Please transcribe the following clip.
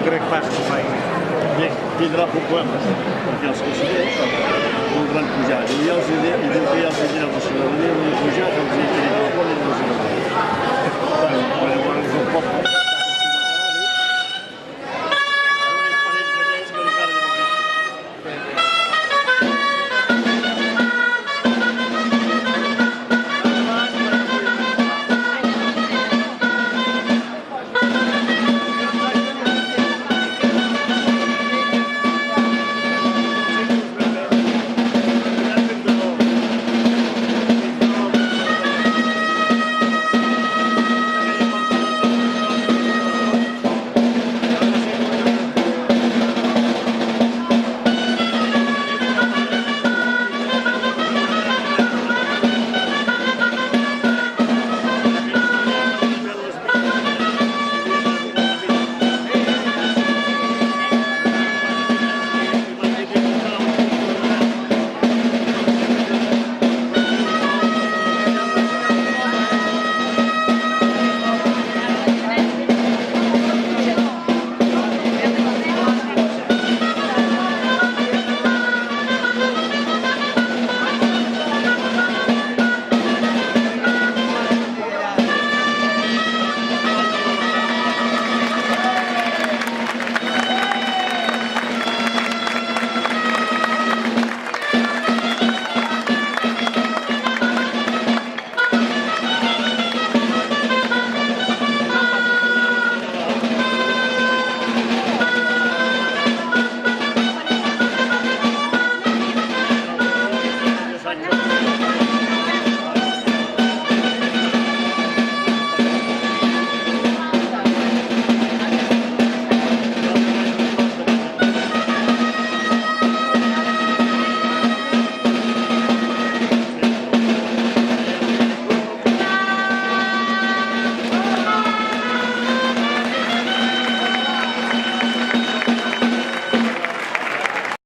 crec pas que ho faci. Bé, tindrà problemes, perquè els caçadors voldran pujar. I diu que ja els dirà la ciutadania de pujar, que els hi tiri la bona i no els hi agrada. Bueno, llavors és un poble.